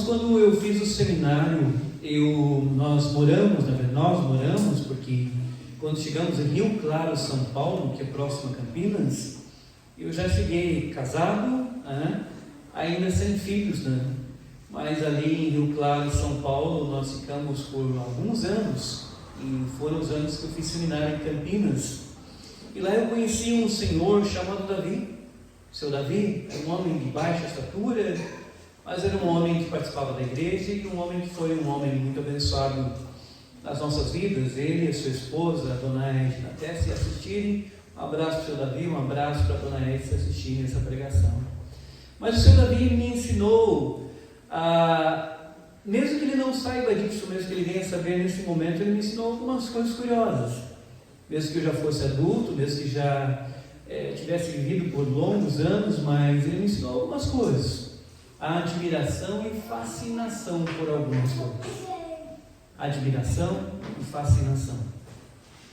Irmãos, quando eu fiz o seminário, nós moramos, porque quando chegamos em Rio Claro, São Paulo, que é próximo a Campinas, eu já cheguei casado, ainda sem filhos, né? Mas ali em Rio Claro, São Paulo, nós ficamos por alguns anos, e foram os anos que eu fiz seminário em Campinas. E lá eu conheci um senhor chamado Davi. O seu Davi era um homem de baixa estatura, mas era um homem que participava da igreja e um homem que foi um homem muito abençoado nas nossas vidas. Ele e a sua esposa, a dona Edna, até se assistirem. Um abraço para o seu Davi, um abraço para a dona Edna se assistirem essa pregação. Mas o seu Davi me ensinou, mesmo que ele não saiba disso, mesmo que ele venha saber nesse momento, ele me ensinou algumas coisas curiosas. Mesmo que eu já fosse adulto, mesmo que já tivesse vivido por longos anos, mas ele me ensinou algumas coisas. A admiração e fascinação por algumas coisas. Admiração e fascinação.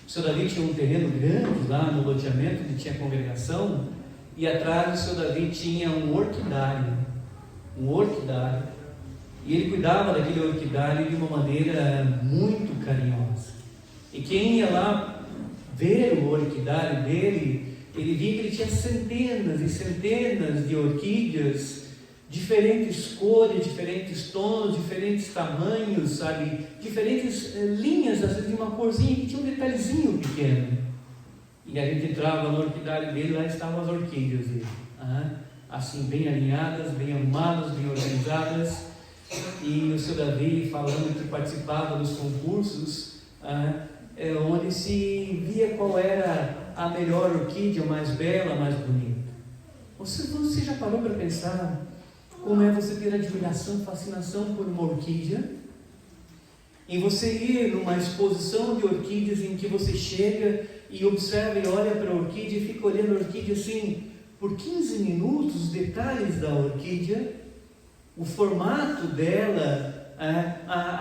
O seu Davi tinha um terreno grande lá no loteamento, onde tinha congregação, e atrás do seu Davi tinha um orquidário. E ele cuidava daquele orquidário de uma maneira muito carinhosa. E quem ia lá ver o orquidário dele, ele via que ele tinha centenas e centenas de orquídeas, diferentes cores, diferentes tons, diferentes tamanhos, sabe? Diferentes linhas, às vezes de uma corzinha que tinha um detalhezinho pequeno. E a gente entrava no orquidário dele, lá estavam as orquídeas dele. Assim, bem alinhadas, bem arrumadas, bem organizadas. E o seu Davi falando que participava dos concursos, onde se via qual era a melhor orquídea, mais bela, mais bonita. Você já parou para pensar como é você ter admiração, fascinação por uma orquídea? Em você ir numa exposição de orquídeas em que você chega e observa e olha para a orquídea e fica olhando a orquídea assim, por 15 minutos, os detalhes da orquídea, o formato dela,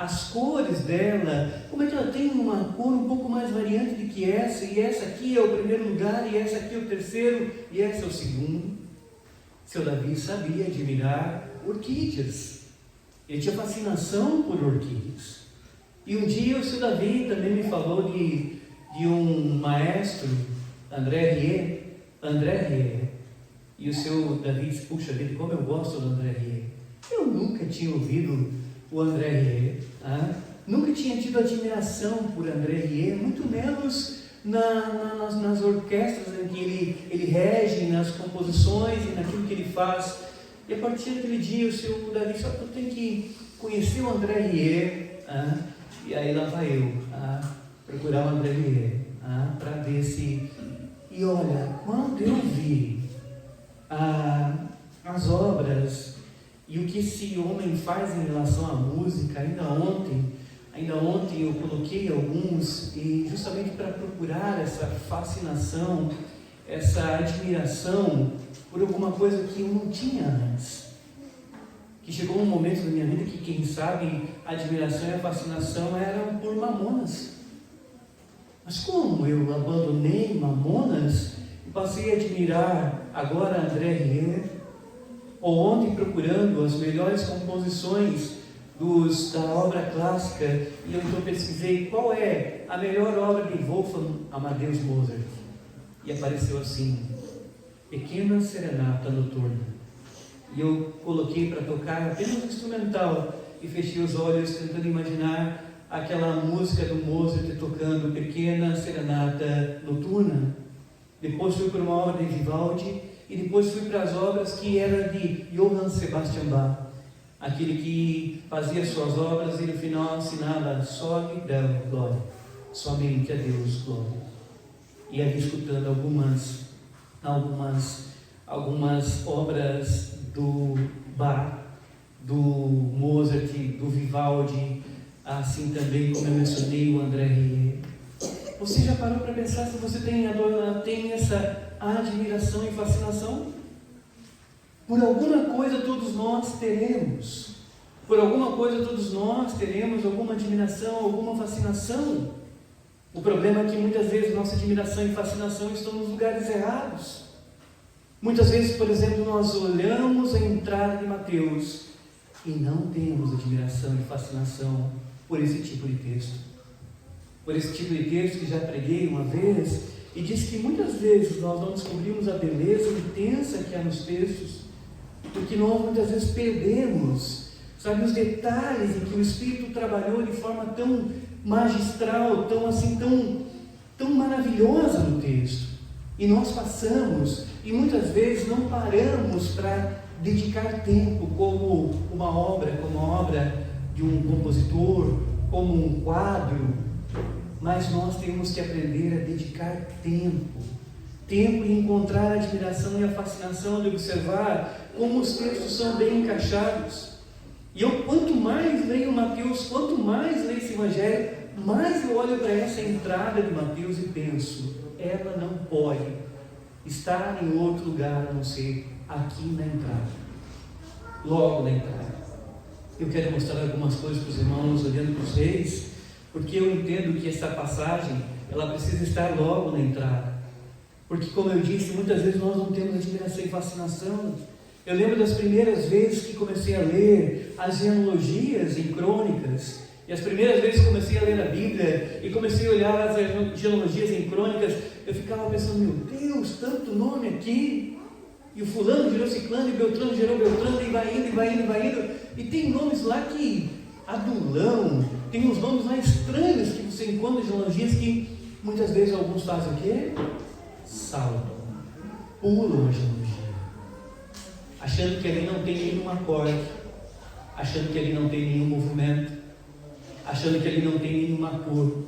as cores dela, como é que ela tem uma cor um pouco mais variante do que essa, e essa aqui é o primeiro lugar, e essa aqui é o terceiro, e essa é o segundo. Seu Davi sabia admirar orquídeas, ele tinha fascinação por orquídeas. E um dia o seu Davi também me falou de um maestro, André Rieu, e o seu Davi disse, puxa vida, como eu gosto do André Rieu. Eu nunca tinha ouvido o André Rieu, nunca tinha tido admiração por André Rieu, muito menos nas orquestras em que ele rege, nas composições e naquilo que ele faz. E a partir daquele dia o seu Davi disse, tu tem que conhecer o André Rieu, e aí lá vai eu procurar o André Rieu, para ver se... E olha, quando eu vi as obras e o que esse homem faz em relação à música, ainda ontem eu coloquei alguns, e justamente para procurar essa fascinação, essa admiração por alguma coisa que eu não tinha antes. Que chegou um momento da minha vida que, quem sabe, a admiração e a fascinação eram por Mamonas. Mas como eu abandonei Mamonas e passei a admirar agora André Rieu, ou ontem procurando as melhores composições da obra clássica, e eu então pesquisei qual é a melhor obra de Wolfgang Amadeus Mozart, e apareceu assim, Pequena Serenata Noturna. E eu coloquei para tocar apenas um instrumental e fechei os olhos tentando imaginar aquela música do Mozart tocando Pequena Serenata Noturna. Depois fui para uma obra de Vivaldi e depois fui para as obras que eram de Johann Sebastian Bach, aquele que fazia suas obras e no final assinava Sobe Del Glória, somente a Deus glória. E ali escutando algumas obras do Bach, do Mozart, do Vivaldi, assim também como eu mencionei o André Rieu. Você já parou para pensar se você tem essa admiração e fascinação? Por alguma coisa todos nós teremos. Por alguma coisa todos nós teremos alguma admiração, alguma fascinação. O problema é que muitas vezes nossa admiração e fascinação estão nos lugares errados. Muitas vezes, por exemplo, nós olhamos a entrada de Mateus e não temos admiração e fascinação por esse tipo de texto. Por esse tipo de texto que já preguei uma vez, e diz que muitas vezes nós não descobrimos a beleza intensa que há nos textos, porque nós muitas vezes perdemos, sabe, os detalhes em que o Espírito trabalhou de forma tão magistral, tão maravilhosa no texto. E nós passamos, e muitas vezes não paramos para dedicar tempo como uma obra de um compositor, como um quadro, mas nós temos que aprender a dedicar tempo e encontrar a admiração e a fascinação de observar como os textos são bem encaixados. E eu, quanto mais leio Mateus, quanto mais leio esse Evangelho, mais eu olho para essa entrada de Mateus e penso, ela não pode estar em outro lugar a não ser aqui na entrada, logo na entrada. Eu quero mostrar algumas coisas para os irmãos olhando para os reis, porque eu entendo que essa passagem ela precisa estar logo na entrada, porque, como eu disse, muitas vezes nós não temos admiração e fascinação. Eu lembro das primeiras vezes que comecei a ler as genealogias em crônicas, e as primeiras vezes que comecei a ler a Bíblia e comecei a olhar as genealogias em crônicas, eu ficava pensando, meu Deus, tanto nome aqui, e o fulano gerou ciclano, e Beltrano gerou Beltrano, e vai indo, e tem nomes lá que, Adulão, tem uns nomes lá estranhos que você encontra em genealogias que muitas vezes alguns fazem o quê? Salvam, pulam a genealogia, achando que ali não tem nenhum acorde, achando que ali não tem nenhum movimento, achando que ali não tem nenhuma cor,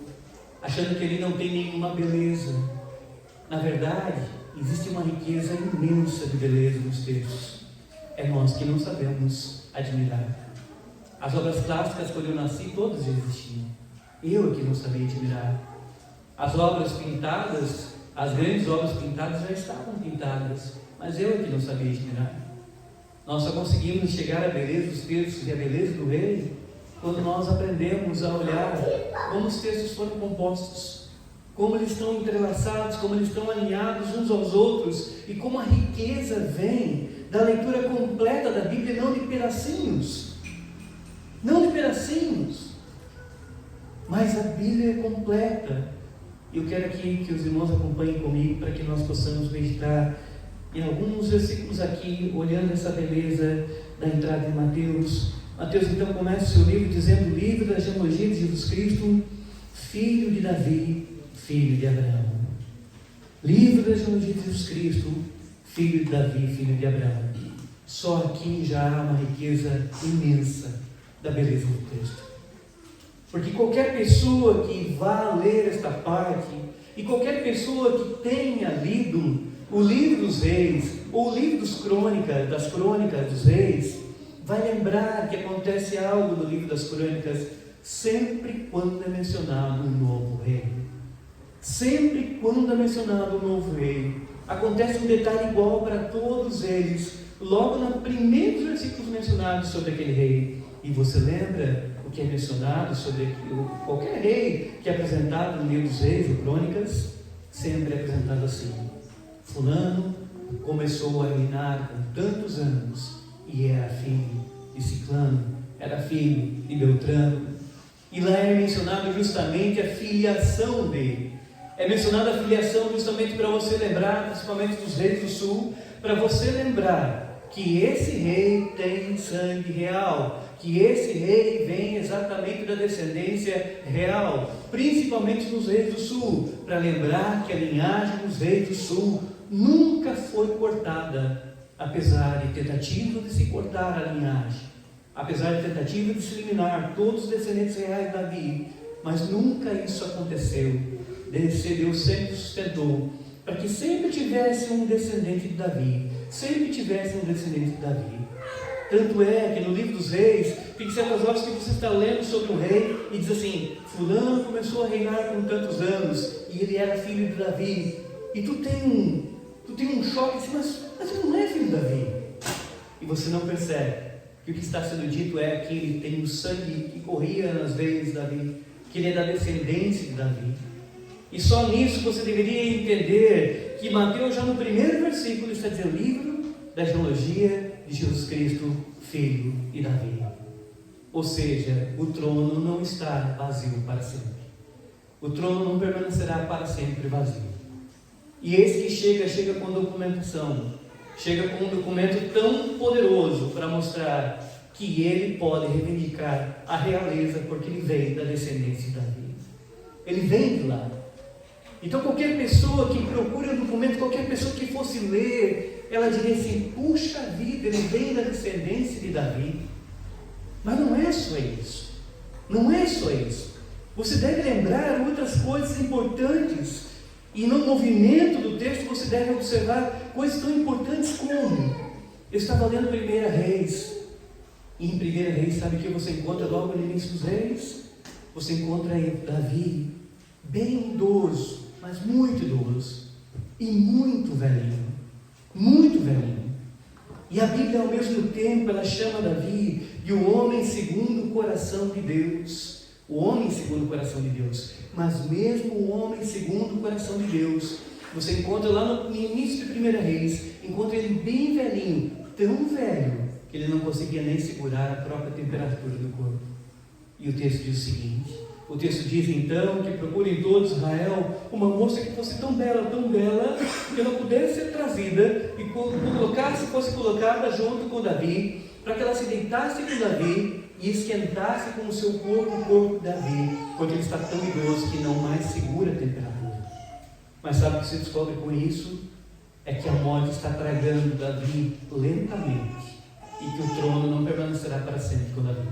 achando que ali não tem nenhuma beleza. Na verdade, existe uma riqueza imensa de beleza nos textos. É nós que não sabemos admirar. As obras clássicas, quando eu nasci, todas existiam. Eu é que não sabia admirar. As obras pintadas, as grandes obras pintadas já estavam pintadas, mas eu é que não sabia admirar. Nós só conseguimos chegar à beleza dos textos e à beleza do rei quando nós aprendemos a olhar como os textos foram compostos, como eles estão entrelaçados, como eles estão alinhados uns aos outros, e como a riqueza vem da leitura completa da Bíblia, não de pedacinhos, mas a Bíblia é completa. Eu quero aqui que os irmãos acompanhem comigo para que nós possamos meditar em alguns versículos aqui, olhando essa beleza da entrada de Mateus. Mateus então começa o seu livro dizendo: livro da genealogia de Jesus Cristo, filho de Davi, filho de Abraão. Livro da genealogia de Jesus Cristo, filho de Davi, filho de Abraão. Só aqui já há uma riqueza imensa da beleza do texto. Porque qualquer pessoa que vá ler esta parte, e qualquer pessoa que tenha lido o livro dos reis, ou o livro das crônicas dos reis, vai lembrar que acontece algo no livro das crônicas sempre quando é mencionado um novo rei. Sempre quando é mencionado um novo rei, acontece um detalhe igual para todos eles, logo nos primeiros versículos mencionados sobre aquele rei. E você lembra o que é mencionado sobre qualquer rei que é apresentado no livro dos reis, ou crônicas, sempre é apresentado assim: fulano começou a reinar com tantos anos, e era filho de Ciclano, era filho de Beltrano. E lá é mencionado justamente a filiação dele. É mencionada a filiação justamente para você lembrar, principalmente dos reis do sul, para você lembrar que esse rei tem sangue real, que esse rei vem exatamente da descendência real, principalmente dos reis do sul, para lembrar que a linhagem dos reis do sul nunca foi cortada, apesar de tentativa de se cortar a linhagem, apesar de tentativa de se eliminar todos os descendentes reais de Davi, mas nunca isso aconteceu. Deus sempre sustentou para que sempre tivesse um descendente de Davi, sempre tivesse um descendente de Davi. Tanto é que no livro dos reis, tem certas horas que você está lendo sobre um rei e diz assim: fulano começou a reinar com tantos anos, e ele era filho de Davi, e tu tem um choque assim, mas ele não é filho de Davi, e você não percebe que o que está sendo dito é que ele tem o sangue que corria nas veias de Davi, que ele é da descendência de Davi. E só nisso você deveria entender que Mateus, já no primeiro versículo, está dizendo: livro da genealogia de Jesus Cristo, filho de Davi. Ou seja, o trono não está vazio para sempre. O trono não permanecerá para sempre vazio. E esse que chega com documentação, chega com um documento tão poderoso para mostrar que ele pode reivindicar a realeza, porque ele vem da descendência de Davi. Ele vem de lá. Então qualquer pessoa que procure um documento, qualquer pessoa que fosse ler, ela diria assim: puxa vida, ele vem da descendência de Davi. Mas não é só isso. Não é só isso. Você deve lembrar outras coisas importantes. E no movimento do texto você deve observar coisas tão importantes como: eu estava lendo 1 Reis. E em 1 Reis, sabe o que você encontra logo no início dos Reis? Você encontra aí Davi, bem idoso, mas muito idoso. E muito velhinho. Muito velhinho. E a Bíblia, ao mesmo tempo, ela chama Davi de o homem segundo o coração de Deus. O homem segundo o coração de Deus. Mas mesmo o homem segundo o coração de Deus, você encontra lá no início de 1 Reis, encontra ele bem velhinho, tão velho, que ele não conseguia nem segurar a própria temperatura do corpo. E o texto diz o seguinte: o texto diz então que procurem todos Israel uma moça que fosse tão bela, que ela pudesse ser trazida e fosse colocada junto com Davi, para que ela se deitasse com Davi e esquentasse com o seu corpo o corpo de Davi, porque ele está tão idoso que não mais segura a temperatura. Mas sabe o que se descobre com isso? É que a morte está tragando Davi lentamente, e que o trono não permanecerá para sempre com Davi.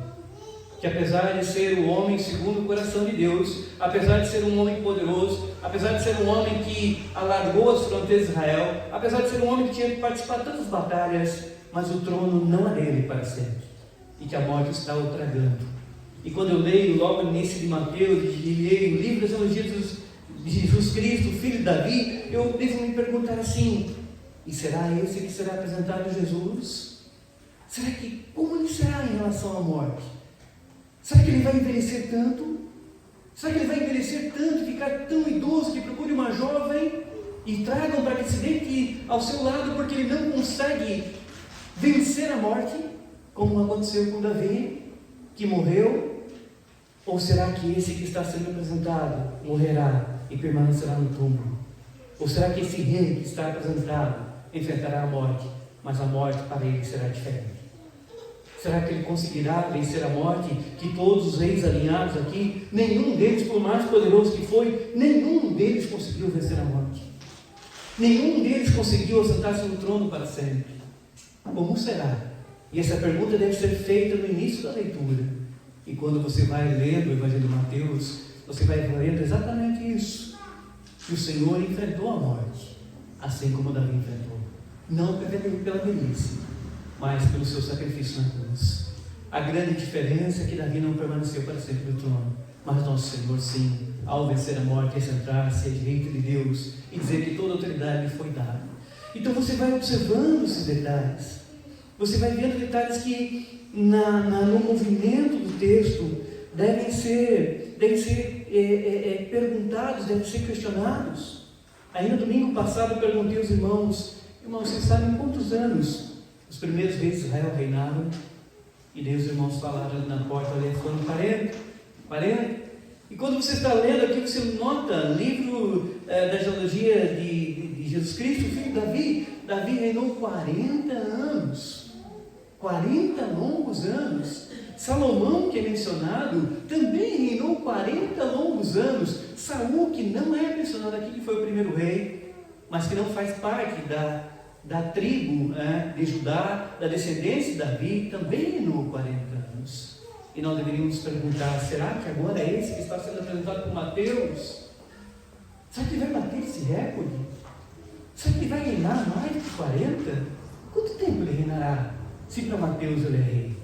Que apesar de ser o homem segundo o coração de Deus, apesar de ser um homem poderoso, apesar de ser um homem que alargou as fronteiras de Israel, apesar de ser um homem que tinha que participar de tantas batalhas, mas o trono não é dele para sempre, e que a morte está o tragando. E quando eu leio logo no início de Mateus, e leio o livro das elogias de Jesus Cristo, filho de Davi, eu devo me perguntar assim: e será esse que será apresentado a Jesus? Será que, como ele será em relação à morte? Será que ele vai envelhecer tanto? Será que ele vai envelhecer tanto, ficar tão idoso que procure uma jovem e tragam para que se deite ao seu lado, porque ele não consegue vencer a morte, como aconteceu com Davi, que morreu? Ou será que esse que está sendo apresentado morrerá e permanecerá no túmulo? Ou será que esse rei que está apresentado enfrentará a morte, mas a morte para ele será diferente? Será que ele conseguirá vencer a morte? Que todos os reis alinhados aqui, nenhum deles, por mais poderoso que foi, nenhum deles conseguiu vencer a morte. Nenhum deles conseguiu assentar-se no trono para sempre. Como será? E essa pergunta deve ser feita no início da leitura. E quando você vai lendo o Evangelho de Mateus, você vai vendo exatamente isso. Que o Senhor enfrentou a morte, assim como Davi enfrentou. Não pela velhice, mas pelo seu sacrifício na cruz. A grande diferença é que Davi não permaneceu para sempre no trono, mas nosso Senhor sim, ao vencer a morte, centrar-se à direita de Deus e dizer que toda a autoridade lhe foi dada. Então você vai observando esses detalhes, você vai vendo detalhes que no movimento do texto devem ser perguntados, devem ser questionados. Ainda domingo passado eu perguntei aos irmãos: vocês sabem quantos anos os primeiros reis de Israel reinaram? E daí os irmãos falaram ali na porta, foram 40. E quando você está lendo aqui, você nota, livro da genealogia de Jesus Cristo, o filho de Davi. Davi reinou 40 anos. 40 longos anos. Salomão, que é mencionado, também reinou 40 longos anos. Saul, que não é mencionado aqui, que foi o primeiro rei, mas que não faz parte da tribo de Judá, da descendência de Davi, também reinou 40 anos. E nós deveríamos perguntar: será que agora é esse que está sendo apresentado por Mateus? Será que ele vai bater esse recorde? Será que ele vai reinar mais de 40? Quanto tempo ele reinará, se para Mateus ele é rei?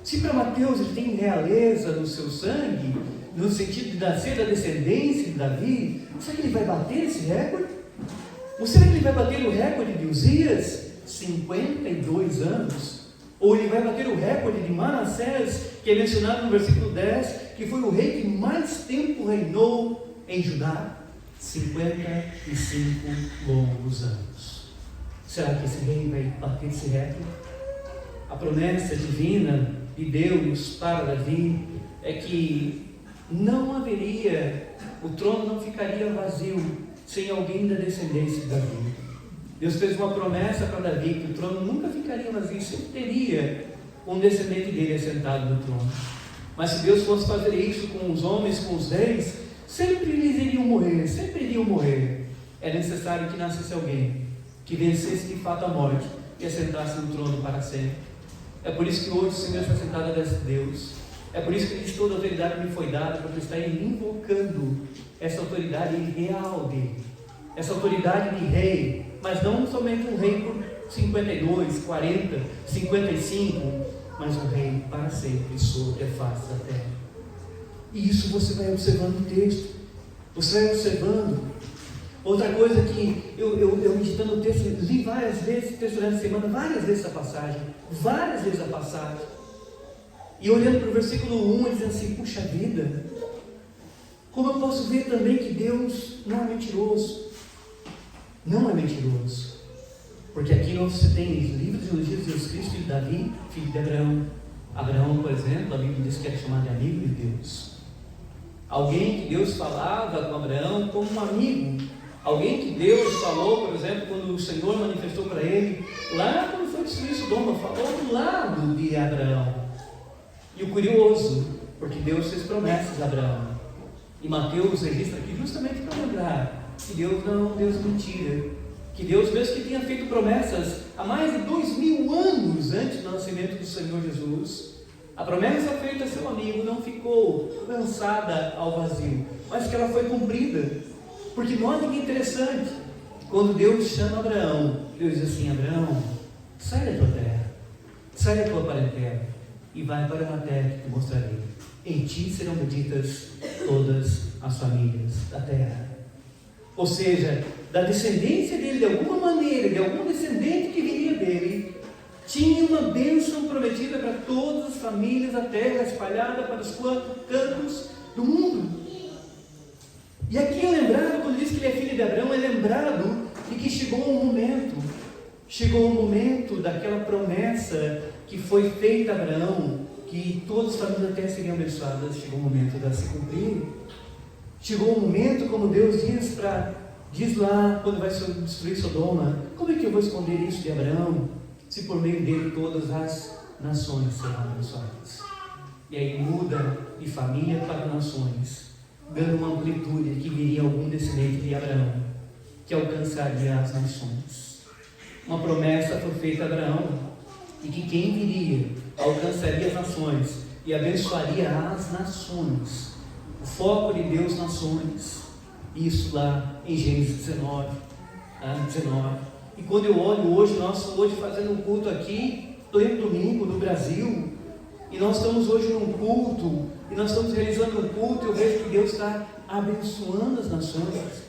Se para Mateus ele tem realeza no seu sangue, no sentido de ser da descendência de Davi, será que ele vai bater esse recorde? Ou será que ele vai bater o recorde de Uzias, 52 anos? Ou ele vai bater o recorde de Manassés, que é mencionado no versículo 10, que foi o rei que mais tempo reinou em Judá? 55 longos anos. Será que esse rei vai bater esse recorde? A promessa divina de Deus para Davi é que não haveria, o trono não ficaria vazio sem alguém da descendência de Davi. Deus fez uma promessa para Davi que o trono nunca ficaria vazio, sempre teria um descendente dele assentado no trono. Mas se Deus fosse fazer isso com os homens, com os reis, sempre eles iriam morrer, sempre iriam morrer. É necessário que nascesse alguém que vencesse de fato a morte e assentasse no trono para sempre. É por isso que hoje o Senhor está sentado a destra de Deus. É por isso que Ele diz: toda a autoridade me foi dada, porque está invocando essa autoridade real dele, essa autoridade de rei, mas não somente um rei por 52, 40, 55, mas um rei para sempre sobre a face da terra. E isso você vai observando no texto, você vai observando. Outra coisa que eu meditando o texto, li várias vezes o texto durante a semana, várias vezes a passagem, e olhando para o versículo 1, dizendo assim: puxa vida, como eu posso ver também que Deus não é mentiroso? Não é mentiroso. Porque aqui você tem livros de elogios de Jesus Cristo, filho de Davi, filho de Abraão. Abraão, por exemplo, a Bíblia diz que era chamado de amigo de Deus. Alguém que Deus falava com Abraão como um amigo. Alguém que Deus falou, por exemplo, quando o Senhor manifestou para ele, lá quando foi destruir Sodoma, falou do lado de Abraão. E o curioso, porque Deus fez promessas a Abraão. E Mateus registra aqui justamente para lembrar que Deus não é um Deus mentira. Que Deus, mesmo que tenha feito promessas há mais de 2000 anos antes do nascimento do Senhor Jesus, a promessa feita a seu amigo não ficou lançada ao vazio, mas que ela foi cumprida. Porque nota que interessante, quando Deus chama Abraão, Deus diz assim: Abraão, sai da tua terra, sai da tua parentela e vai para uma terra que te mostrarei. Em ti serão benditas todas as famílias da terra. Ou seja, da descendência dele, de alguma maneira, de algum descendente que viria dele, tinha uma bênção prometida para todas as famílias da terra, espalhada para os 4 cantos do mundo. E aqui é lembrado, quando diz que ele é filho de Abraão, é lembrado de que chegou o momento daquela promessa que foi feita a Abraão, que todas as famílias da terra seriam abençoadas. Chegou o momento de se cumprir. Chegou o momento, como Deus diz lá, quando vai destruir Sodoma: como é que eu vou esconder isso de Abraão, se por meio dele todas as nações serão abençoadas? E aí muda de família para nações, dando uma amplitude que viria algum descendente de Abraão, que alcançaria as nações. Uma promessa foi feita a Abraão, de que quem viria alcançaria as nações e abençoaria as nações. O foco de Deus, nações. Isso lá em Gênesis 19. E quando eu olho hoje, nós hoje fazendo um culto aqui, pleno domingo no Brasil, e nós estamos hoje num culto, e nós estamos realizando um culto, eu vejo que Deus está abençoando as nações.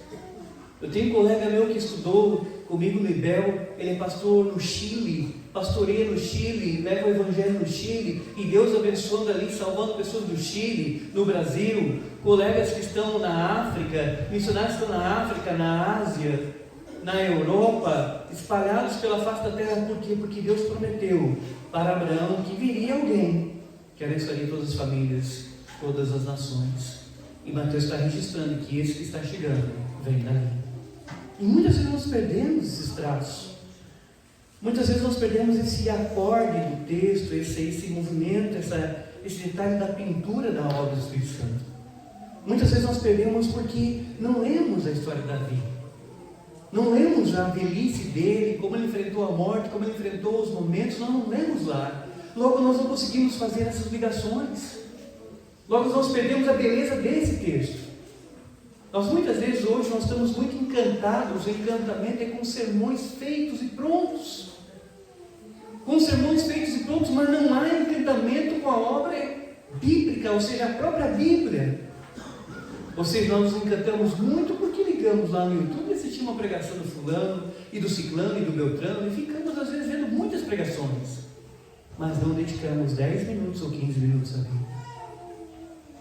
Eu tenho um colega meu que estudou comigo no IBEL, ele é pastor no Chile, pastoreia no Chile, leva o evangelho no Chile, e Deus abençoando ali, salvando pessoas do Chile, no Brasil, colegas que estão na África, missionários que estão na África, na Ásia, na Europa, espalhados pela face da terra. Por quê? Porque Deus prometeu para Abraão que viria alguém que abençoaria todas as famílias, todas as nações. E Mateus está registrando que esse que está chegando vem dali. E muitas vezes nós perdemos esses traços. Muitas vezes nós perdemos esse acorde do texto, esse movimento, esse detalhe da pintura da obra do Espírito Santo. Muitas vezes nós perdemos porque não lemos a história de Davi. Não lemos a velhice dele, como ele enfrentou a morte, como ele enfrentou os momentos, nós não lemos lá. Logo nós não conseguimos fazer essas ligações. Logo nós perdemos a beleza desse texto. Nós muitas vezes hoje nós estamos muito encantados, o encantamento é com sermões feitos e prontos. Com sermões feitos e prontos, mas não há encantamento com a obra bíblica, ou seja, a própria Bíblia. Ou seja, nós nos encantamos muito porque ligamos lá no YouTube e assistimos uma pregação do fulano, e do ciclano, e do beltrano, e ficamos às vezes vendo muitas pregações, mas não dedicamos 10 minutos ou 15 minutos à Bíblia.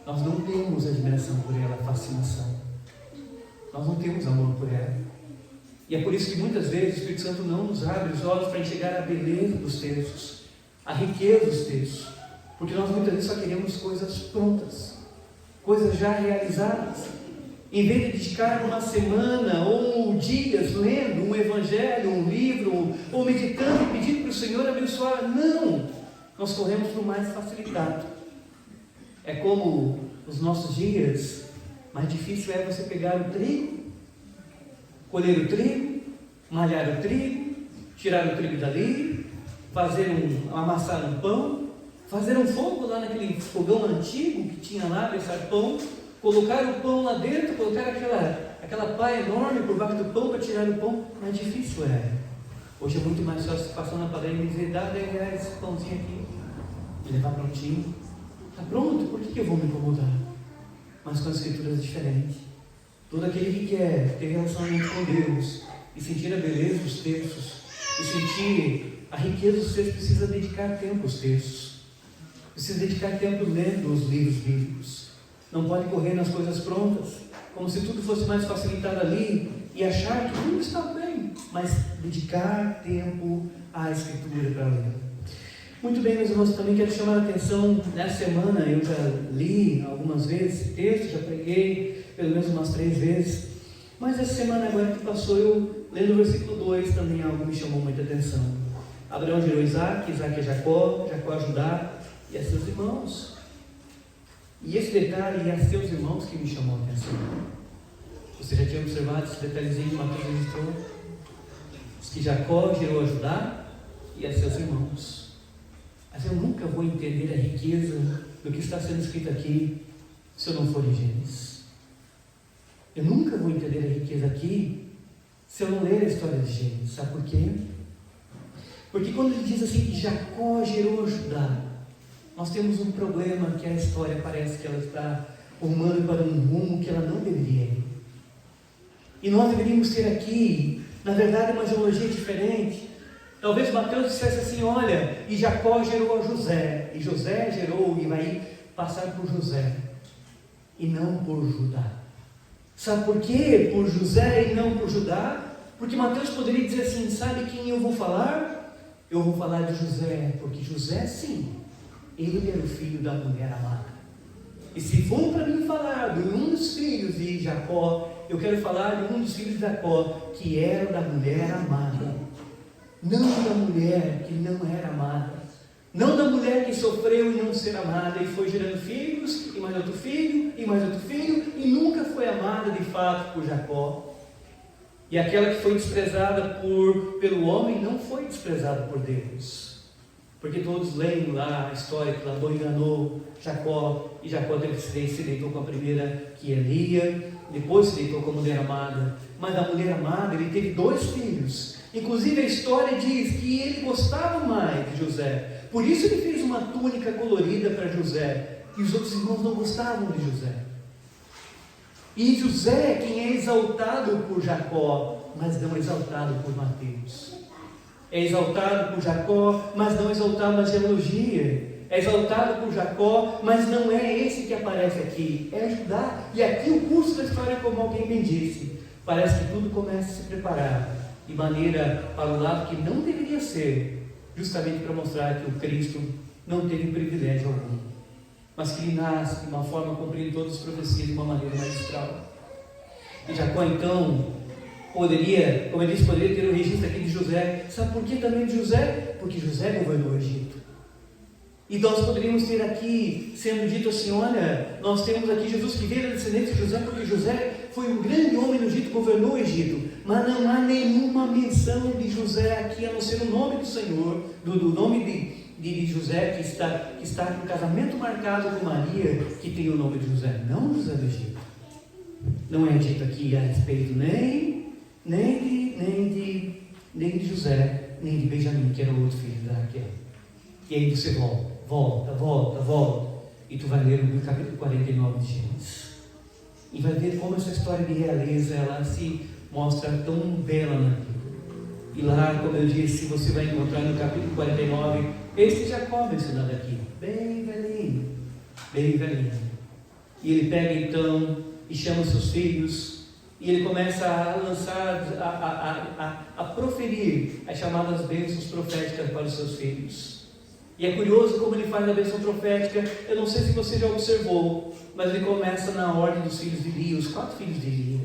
Nós não temos admiração por ela, fascinação. Nós não temos amor por ela. E é por isso que muitas vezes o Espírito Santo não nos abre os olhos para enxergar a beleza dos textos, a riqueza dos textos. Porque nós muitas vezes só queremos coisas prontas, coisas já realizadas. Em vez de dedicar uma semana ou dias lendo um evangelho, um livro, ou meditando e pedindo para o Senhor abençoar, não! Nós corremos para o mais facilitado. É como nos nossos dias, mais difícil é você pegar o trigo, colher o trigo, malhar o trigo, tirar o trigo dali, amassar um pão, fazer um fogo lá naquele fogão antigo que tinha lá, assar pão, colocar o pão lá dentro, colocar aquela pá enorme por baixo do pão para tirar o pão. Mais difícil é. Hoje é muito mais fácil passar na padaria e dizer, dá 10 reais esse pãozinho aqui, e levar prontinho. Está pronto, por que eu vou me incomodar? Mas com as escrituras é diferente. Todo aquele que quer ter relacionamento com Deus e sentir a beleza dos textos e sentir a riqueza dos textos, precisa dedicar tempo aos textos, precisa dedicar tempo lendo os livros bíblicos. Não pode correr nas coisas prontas, como se tudo fosse mais facilitado ali e achar que tudo está bem, mas dedicar tempo à Escritura para ler. Muito bem, meus irmãos, também quero chamar a atenção. Nessa semana eu já li algumas vezes esse texto, já preguei pelo menos umas 3 vezes, mas essa semana agora que passou, eu lendo o versículo 2, também algo me chamou muita atenção. Abraão gerou Isaac, Isaac a Jacó, Jacó a Judá e a seus irmãos. E esse detalhe, a seus irmãos, que me chamou a atenção. Você já tinha observado esse detalhezinho que Mateus registrou? Diz que Jacó gerou a Judá e a seus irmãos. Mas eu nunca vou entender a riqueza do que está sendo escrito aqui se eu não for em Gênesis. Eu nunca vou entender a riqueza aqui se eu não ler a história de Gênesis. Sabe por quê? Porque quando ele diz assim que Jacó gerou a Judá, nós temos um problema, que a história parece que ela está rumando para um rumo que ela não deveria ir. E nós deveríamos ter aqui, na verdade, uma genealogia diferente. Talvez Mateus dissesse assim, olha, e Jacó gerou a José, e José gerou, e vai passar por José, e não por Judá. Sabe por quê? Por José e não por Judá? Porque Mateus poderia dizer assim, sabe quem eu vou falar? Eu vou falar de José, porque José, sim, ele era o filho da mulher amada. E se for para mim falar de um dos filhos de Jacó, eu quero falar de um dos filhos de Jacó, que era da mulher amada. Não da mulher que não era amada. Não da mulher que sofreu em não ser amada e foi gerando filhos, e mais outro filho, e mais outro filho, e nunca foi amada de fato por Jacó. E aquela que foi desprezada pelo homem não foi desprezada por Deus. Porque todos leem lá a história que Labão enganou Jacó, e Jacó se deitou com a primeira, que é Lia, depois se deitou com a mulher amada. Mas da mulher amada ele teve 2 filhos. Inclusive a história diz que ele gostava mais de José. Por isso ele fez uma túnica colorida para José. E os outros irmãos não gostavam de José. E José, quem é exaltado por Jacó, mas não exaltado por Mateus. É exaltado por Jacó, mas não exaltado na genealogia. É exaltado por Jacó, mas não é esse que aparece aqui. É Judá. E aqui o curso da história, como alguém bem disse, parece que tudo começa a se preparar de maneira para o lado que não deveria ser, justamente para mostrar que o Cristo não teve privilégio algum, mas que ele nasce de uma forma cumprindo todas as profecias de uma maneira magistral. E Jacó então poderia, como eu disse, poderia ter o registro aqui de José. Sabe por que também de José? Porque José governou o Egito. E nós poderíamos ter aqui, sendo dito assim, olha, nós temos aqui Jesus que veio da descendência de José, porque José foi um grande homem no Egito, governou o Egito. Mas não há nenhuma menção de José aqui, a não ser o nome do Senhor, do nome de José, que está no casamento marcado com Maria, que tem o nome de José, não José do Egito. Não é dito aqui a respeito nem de José, nem de Benjamim, que era o outro filho da Raquel. E aí você volta, e tu vai ler no capítulo 49 de Gênesis. E vai ver como essa história de realeza, ela se mostra tão bela na Bíblia. E lá, como eu disse, você vai encontrar no capítulo 49, esse Jacó mencionado aqui, bem velhinho. E ele pega então e chama os seus filhos, e ele começa a lançar, a proferir as chamadas bênçãos proféticas para os seus filhos. E é curioso como ele faz a bênção profética. Eu não sei se você já observou, mas ele começa na ordem dos filhos de Lia, os 4 filhos de Lia.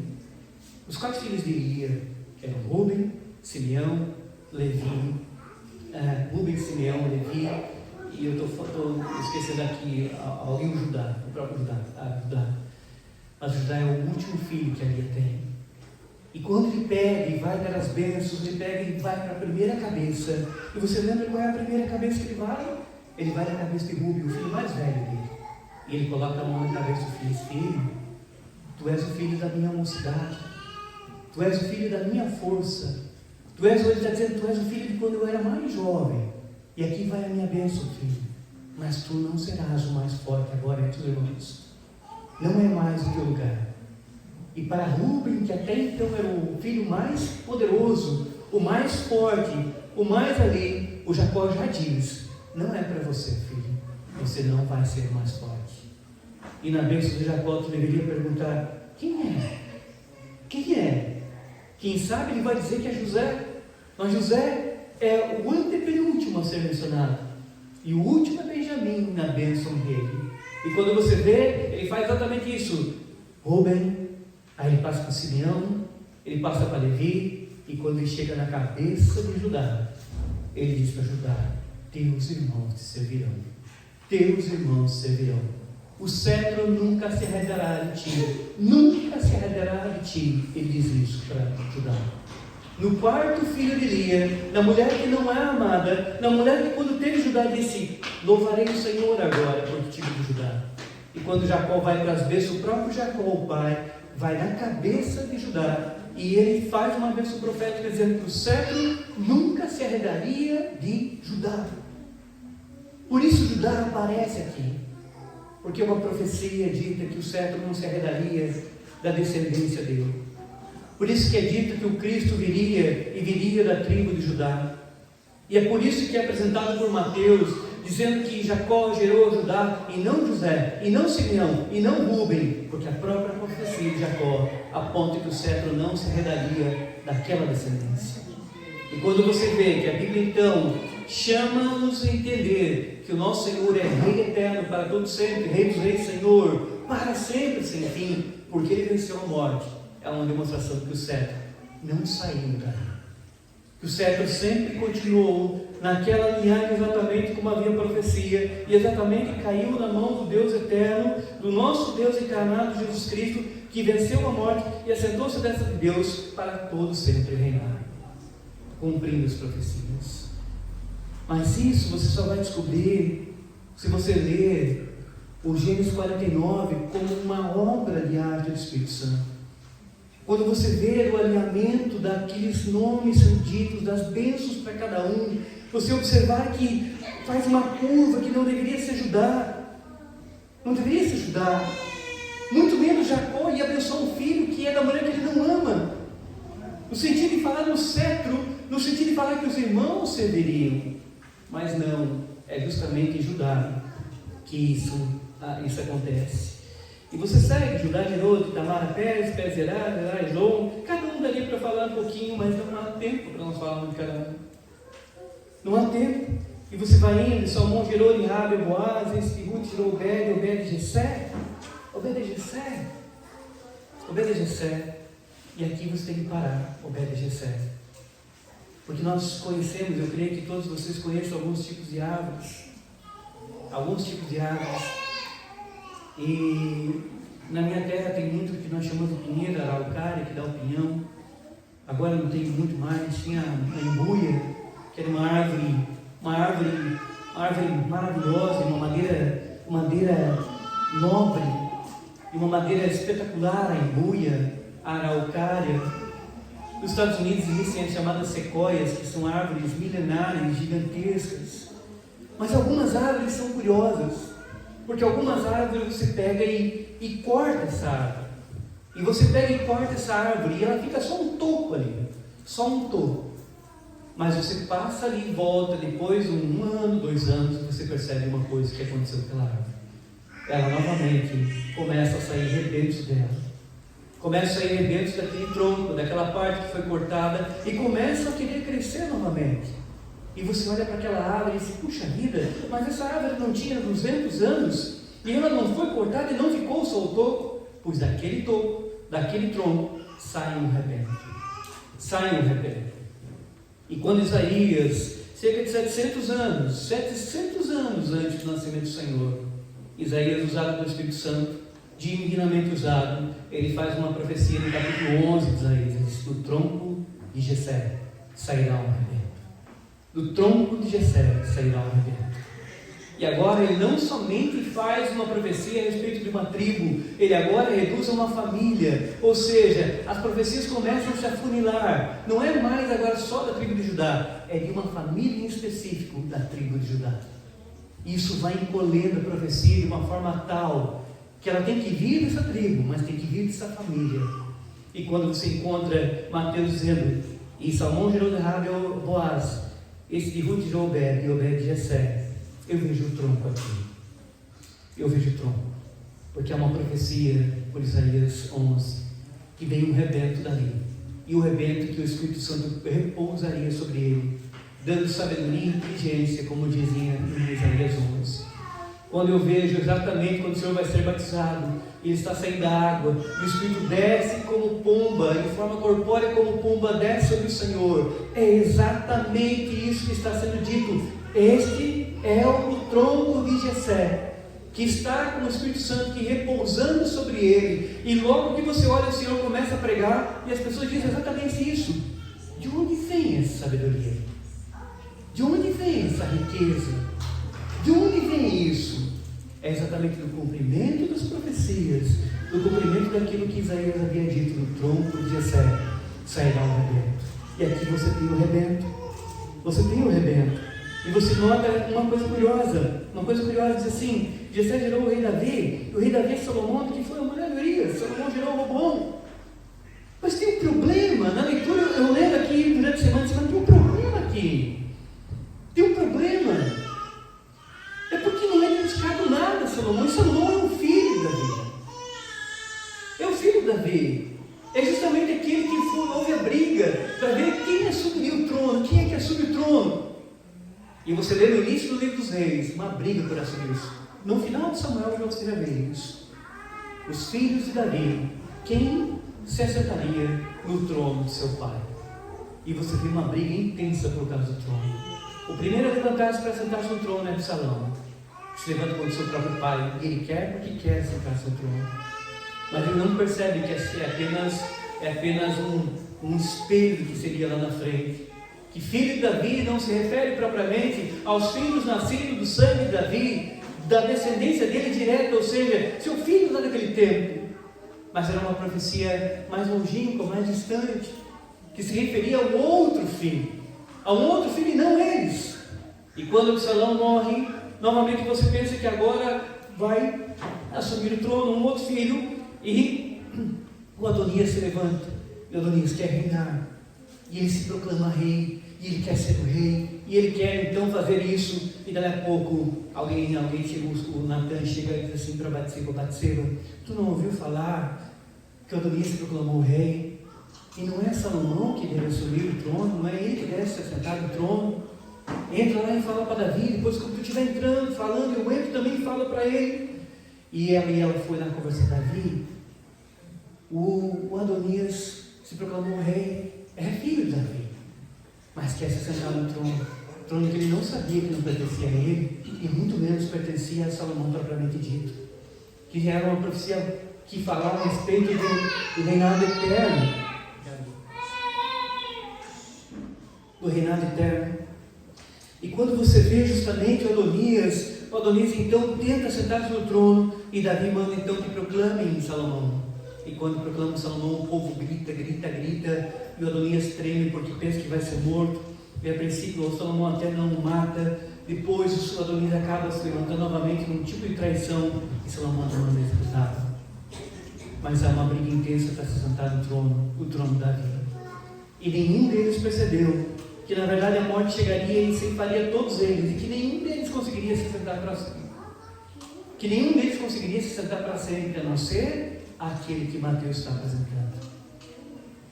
Os 4 filhos de Lia eram Rúben, Simeão, Levi, e eu estou esquecendo aqui o Judá, o próprio Judá. Mas Judá é o último filho que a Lia tem. E quando ele pega e vai dar as bênçãos, ele pega e vai para a primeira cabeça. E você lembra qual é a primeira cabeça que ele vai? Ele vai na cabeça de Rúben, o filho mais velho dele. E ele coloca a mão na cabeça do filho: filho, tu és o filho da minha mocidade, tu és o filho da minha força, ele está dizendo, tu és o filho de quando eu era mais jovem. E aqui vai a minha bênção, filho. Mas tu não serás o mais forte agora entre os irmãos. Não é mais o teu lugar. E para Rúben, que até então era o filho mais poderoso, o mais forte, o mais ali, o Jacó já diz: não é para você, filho, você não vai ser mais forte. E na bênção de Jacó tu deveria perguntar: quem é? Quem é? Quem sabe ele vai dizer que é José. Mas José é o antepenúltimo a ser mencionado, e o último é Benjamim na bênção dele. E quando você vê, ele faz exatamente isso: Rúben, aí ele passa para Simeão, ele passa para Levi, e quando ele chega na cabeça de Judá, ele diz para Judá: teus irmãos te servirão, teus irmãos servirão. O cetro nunca se arredará de ti, nunca se arredará de ti. Ele diz isso para Judá. No 4º filho de Lia, na mulher que não é amada, na mulher que quando teve Judá disse: louvarei o Senhor agora por tive de Judá. E quando Jacó vai para as bênçãos, o próprio Jacó, o pai, vai na cabeça de Judá, e ele faz uma bênção profética dizendo que o cetro nunca se arredaria de Judá. Por isso Judá aparece aqui, porque uma profecia dita que o cetro não se arredaria da descendência dele. Por isso que é dito que o Cristo viria, e viria da tribo de Judá. E é por isso que é apresentado por Mateus, dizendo que Jacó gerou Judá, e não José, e não Simeão, e não Rúben, porque a própria profecia de Jacó aponta que o cetro não se arredaria daquela descendência. E quando você vê que a Bíblia então chama-nos a entender que o nosso Senhor é Rei eterno para todo sempre, Rei dos Reis, Senhor, para sempre sem fim, porque Ele venceu a morte, é uma demonstração de que o cetro não saiu daí, que o cetro sempre continuou naquela linhagem exatamente como havia profecia, e exatamente caiu na mão do Deus eterno, do nosso Deus encarnado, Jesus Cristo, que venceu a morte e assentou-se à destra de Deus para todo sempre reinar, cumprindo as profecias. Mas isso você só vai descobrir se você ler o Gênesis 49 como uma obra de arte do Espírito Santo. Quando você vê o alinhamento daqueles nomes ditos, das bênçãos para cada um, você observar que faz uma curva que não deveria ser Judá, não deveria ser Judá, muito menos Jacó, e abençoar um filho que é da mulher que ele não ama, no sentido de falar no cetro, no sentido de falar que os irmãos serviriam, mas não, é justamente em Judá que isso acontece. E você segue Judá, Gerode, Tamar, Pérez, Zerá, João, cada um dali para falar um pouquinho, mas não há tempo para nós falarmos de cada um. Não há tempo. E você vai indo, Salmão gerou Rabi, Boaz, Ruth gerou Obed, Jessé. E aqui você tem que parar, Obed, Jessé. Porque nós conhecemos, eu creio que todos vocês conhecem alguns tipos de árvores. E na minha terra tem muito que nós chamamos de pinheira, araucária, que dá o pinhão. Agora não tem muito mais. Tinha a embuia, que era uma árvore maravilhosa, uma madeira nobre, e uma madeira espetacular, a embuia, a araucária. Nos Estados Unidos existem as chamadas sequoias, que são árvores milenares, gigantescas. Mas algumas árvores são curiosas, porque algumas árvores você pega e corta essa árvore. E você pega e corta essa árvore e ela fica só um toco ali. Só um toco. Mas você passa ali e volta, depois de 1 ano, 2 anos, você percebe uma coisa que aconteceu com aquela árvore. Ela novamente começa a sair rebentos dela. Começa a sair rebentos daquele tronco, daquela parte que foi cortada, e começa a querer crescer novamente. E você olha para aquela árvore e diz, puxa vida, mas essa árvore não tinha 200 anos, e ela não foi cortada e não ficou só o toco, pois daquele toco, daquele tronco, sai um rebento. Sai um rebento. E quando Isaías, cerca de 700 anos antes do nascimento do Senhor, Isaías, usado pelo Espírito Santo, divinamente usado, ele faz uma profecia no capítulo 11 de Isaías, ele diz, do tronco de Jessé sairá um rebento. Do tronco de Jessé sairá um rebento. E agora ele não somente faz uma profecia a respeito de uma tribo, ele agora reduz a uma família, ou seja, as profecias começam a se afunilar, não é mais agora só da tribo de Judá, é de uma família em específico da tribo de Judá. Isso vai encolhendo a profecia de uma forma tal, que ela tem que vir dessa tribo, mas tem que vir dessa família. E quando você encontra Mateus dizendo, e Salmão gerou de Rabi Boaz, esse de Ruth de Obed, e Obed de Jessé, eu vejo o tronco aqui. Eu vejo o tronco. Porque há uma profecia por Isaías 11, que vem um rebento dali. E o rebento que o Espírito Santo repousaria sobre ele, dando sabedoria e inteligência, como dizia em Isaías 11. Quando eu vejo exatamente quando o Senhor vai ser batizado, ele está saindo da água, e o Espírito desce como pomba, em forma corpórea como pomba desce sobre o Senhor. É exatamente isso que está sendo dito. Este é o tronco de Jessé, que está com o Espírito Santo que repousando sobre ele. E logo que você olha, o Senhor começa a pregar, e as pessoas dizem exatamente isso. De onde vem essa sabedoria? De onde vem essa riqueza? De onde vem isso? É exatamente do cumprimento das profecias, do cumprimento daquilo que Isaías havia dito, do tronco de Jessé sairá o rebento. E aqui você tem o rebento. Você tem o rebento. E você nota uma coisa curiosa, diz assim, Jessé gerou o rei Davi, e o rei Davi é Salomão, que foi a mulher de Urias, Salomão gerou o Robom. Mas tem um problema, na leitura eu lendo aqui durante a semana, tem um problema aqui. Tem um problema. É porque não é dedicado nada a Salomão, e Salomão é o filho de Davi. É o filho de Davi. É justamente aquele que houve a briga para ver quem assumiria o trono, quem é que assume o trono. E você lê no início do livro dos reis, uma briga por assumir isso. No final de Samuel, você já vê isso. Os filhos de Davi, quem se assentaria no trono de seu pai? E você vê uma briga intensa por causa do trono. O primeiro a levantar-se para sentar-se no trono é Absalão, que se levanta contra o seu próprio pai, e ele quer porque quer sentar-se no trono. Mas ele não percebe que é apenas um espelho que seria lá na frente. Que filho de Davi não se refere propriamente aos filhos nascidos do sangue de Davi, da descendência dele direta, ou seja, seu filho lá naquele tempo. Mas era uma profecia mais longínqua, mais distante, que se referia ao outro filho, a um outro filho e não eles. E quando Absalão morre, novamente você pensa que agora vai assumir o trono um outro filho, e o Adonias se levanta, e o Adonias quer reinar, e ele se proclama rei, e ele quer ser o rei, e ele quer então fazer isso, e daí a pouco alguém chega, o Natan chega e diz assim para Batseba, tu não ouviu falar que o Adonias se proclamou rei? E não é Salomão que deve assumir o trono, não é ele que deve se assentar no trono? Entra lá e fala para Davi, depois quando tu estiver entrando, falando, eu entro também e falo para ele. E ela foi na conversa de Davi. O Adonias se proclamou rei, é filho de Davi, mas quer se sentar no trono que ele não sabia que não pertencia a ele, e muito menos pertencia a Salomão propriamente dito, que já era uma profecia que falava a respeito do reinado eterno. Do reinado eterno. E quando você vê justamente o Adonias então tenta sentar-se no trono, e Davi manda então que proclamem Salomão. E quando proclama Salomão, o povo grita, e o Adonias treme porque pensa que vai ser morto. E a princípio o Salomão até não o mata, depois o Adonias acaba se levantando novamente num tipo de traição, e Salomão não manda executado. Mas há uma briga intensa para se sentar no trono, o trono da vida. E nenhum deles percebeu que na verdade a morte chegaria e ceifaria todos eles, e que nenhum deles conseguiria se sentar para sempre. Que nenhum deles conseguiria se sentar para sempre, a não ser aquele que Mateus está apresentando.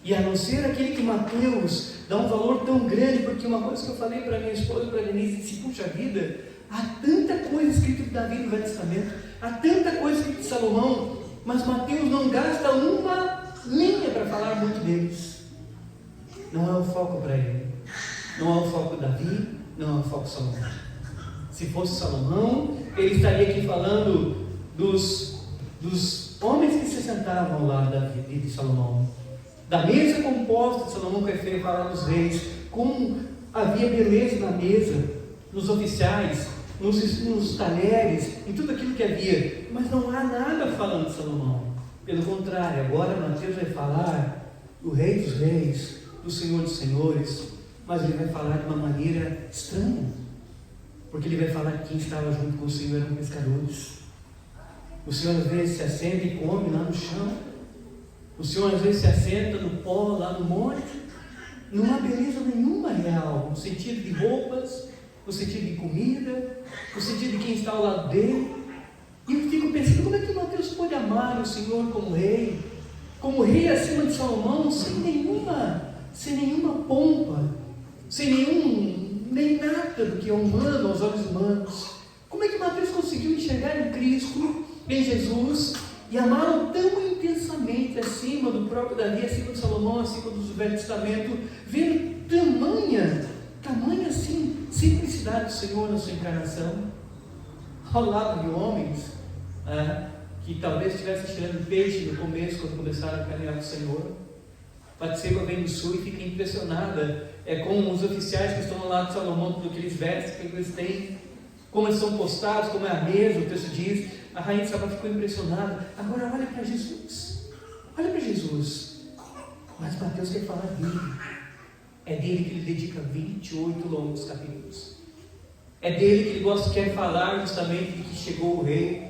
E a não ser aquele que Mateus dá um valor tão grande, porque uma coisa que eu falei para minha esposa, para a Denise, disse, puxa vida, há tanta coisa escrita de Davi no Velho Testamento, há tanta coisa escrita de Salomão, mas Mateus não gasta uma linha para falar muito deles. Não é o foco para ele. Não é o foco Davi, não é o foco Salomão. Se fosse Salomão, ele estaria aqui falando dos homens que se sentavam ao lado de Salomão, da mesa composta de Salomão, que refere a falar dos reis, como havia beleza na mesa, nos oficiais, nos talheres, em tudo aquilo que havia, mas não há nada falando de Salomão. Pelo contrário, agora Mateus vai falar do Rei dos Reis, do Senhor dos Senhores, mas ele vai falar de uma maneira estranha, porque ele vai falar que quem estava junto com o Senhor eram pescadores. O Senhor às vezes se assenta e come lá no chão, o Senhor às vezes se assenta no pó lá no monte. Não há beleza nenhuma real, no sentido de roupas, no sentido de comida, no sentido de quem está ao lado dele. E eu fico pensando, como é que Mateus pode amar o Senhor como rei acima de Salomão, sem nenhuma pompa, nem nada do que é humano aos olhos humanos? Como é que Mateus conseguiu enxergar em Cristo, em Jesus, e amá-lo tão intensamente acima do próprio Davi, acima de Salomão, acima do Velho Testamento, vendo tamanha assim, simplicidade do Senhor na sua encarnação, ao lado de homens que talvez estivessem tirando peixe no começo, quando começaram a caminhar com o Senhor. Batseba vem do sul e fica impressionada com os oficiais que estão ao lado de Salomão, tudo que eles vestem, o que eles têm, como eles são postados, como é a mesa. O texto diz, a rainha de Sabá ficou impressionada. Agora olha para Jesus, mas Mateus quer falar dele. É dele que ele dedica 28 longos capítulos. É dele que ele quer falar justamente de que chegou o rei.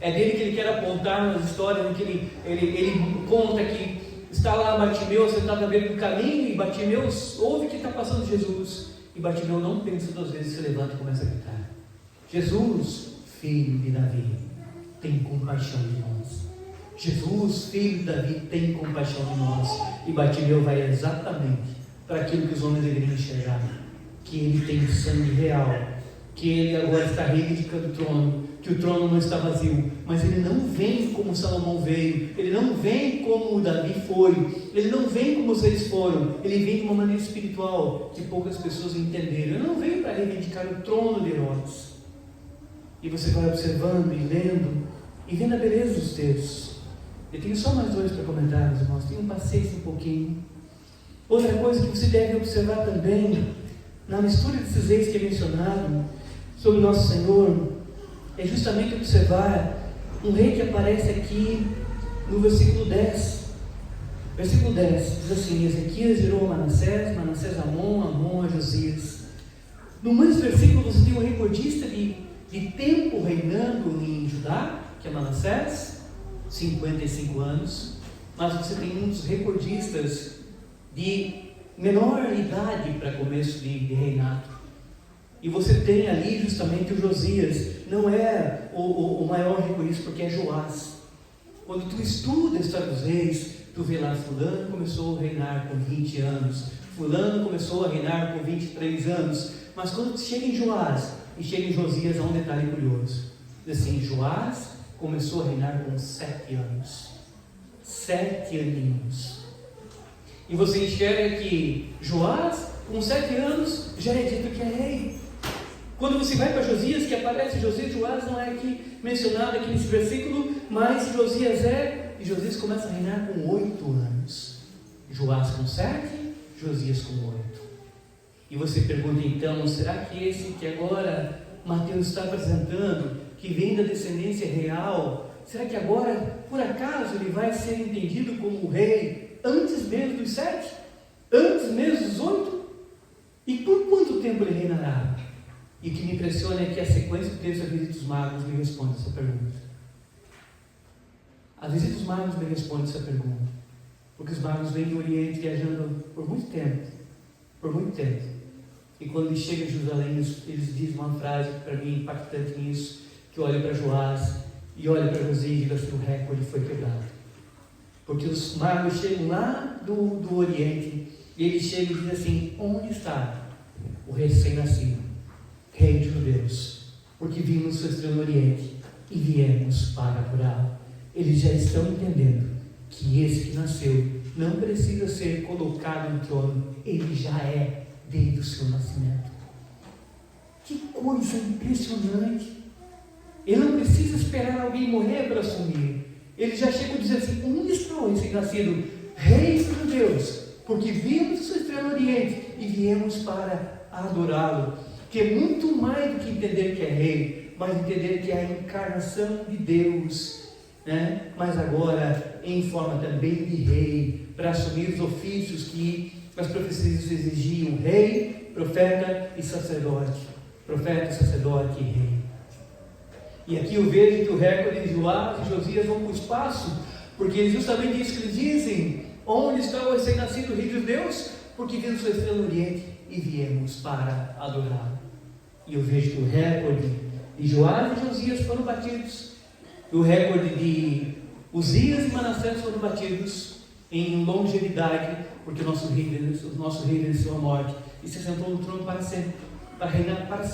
É dele que ele quer apontar nas histórias em que ele conta que está lá Bartimeu sentado à beira do caminho, e Bartimeu ouve que está passando Jesus, e Bartimeu não pensa 2 vezes, se levanta e começa a gritar: Jesus, filho de Davi, tem compaixão de nós. Jesus, filho de Davi, tem compaixão de nós. E Bartimeu vai exatamente para aquilo que os homens deveriam enxergar, que ele tem sangue real, que ele agora está reivindicando o trono, que o trono não está vazio, mas ele não vem como Salomão veio, ele não vem como Davi foi, ele não vem como os reis foram, ele vem de uma maneira espiritual que poucas pessoas entenderam. Ele não veio para reivindicar o trono de Herodes. E você vai observando e lendo e vendo a beleza dos textos. Eu tenho só mais 2 para comentar, meus irmãos, tenham paciência um pouquinho. Outra coisa que você deve observar também na mistura desses reis que é mencionado sobre nosso Senhor é justamente observar um rei que aparece aqui no versículo 10. Versículo 10 diz assim: Ezequias gerou a Manassés, Manassés a Amon, Amon a Josias. No mesmo versículo você tem um recordista de tempo reinando em Judá, que é Manassés, 55 anos, mas você tem um dos recordistas de menor idade para começo de reinado. E você tem ali justamente o Josias, não é o maior recordista, porque é Joás. Quando tu estuda a história dos reis, tu vê lá, fulano começou a reinar com 20 anos, fulano começou a reinar com 23 anos, mas quando chega em Joás e chega em Josias, há um detalhe curioso. Diz assim: Joás começou a reinar com 7 anos. 7 aninhos. E você enxerga que Joás, com 7 anos, já é dito que é rei. Quando você vai para Josias, que aparece Josias, Joás não é aqui mencionado aqui nesse versículo, mas Josias e Josias começa a reinar com 8 anos. Joás com 7, Josias com 8. E você pergunta então, será que esse que agora Mateus está apresentando, que vem da descendência real, será que agora, por acaso, ele vai ser entendido como rei antes mesmo dos 7? Antes mesmo dos 8? E por quanto tempo ele reinará? E o que me impressiona é que a sequência do texto, a visita dos magos, me responde essa pergunta. A visita dos magos me responde essa pergunta. Porque os magos vêm do Oriente viajando por muito tempo. Por muito tempo. E quando eles chegam em Jerusalém, eles dizem uma frase para mim impactante nisso, que olha para Joás e olha para Josias e diz assim: o recorde foi quebrado. Porque os magos chegam lá do Oriente, e eles chegam e dizem assim: onde está o recém-nascido, rei dos judeus? Porque vimos sua estrela no Oriente e viemos para adorá-lo. Eles já estão entendendo que esse que nasceu não precisa ser colocado no trono, ele já é desde o seu nascimento. Que coisa impressionante! Ele não precisa esperar alguém morrer para assumir. Ele já chegou dizendo assim: onde está o recém-nascido, rei dos judeus? Porque vimos sua estrela no Oriente e viemos para adorá-lo. Que é muito mais do que entender que é rei, mas entender que é a encarnação de Deus, né? Mas agora em forma também de rei, para assumir os ofícios que as profecias exigiam: rei, profeta e sacerdote. Profeta, sacerdote e rei. E aqui eu vejo que o recorde de Joás e Josias vão para o espaço, porque é justamente isso que eles dizem: onde está o recém-nascido rei de Deus? Porque vimos sua estrela no Oriente e viemos para adorá-lo. E eu vejo que o recorde de Joás e Josias foram batidos, e o recorde de Uzias e Manassés foram batidos em longevidade, porque o nosso rei venceu a morte e se sentou no trono para sempre, para reinar para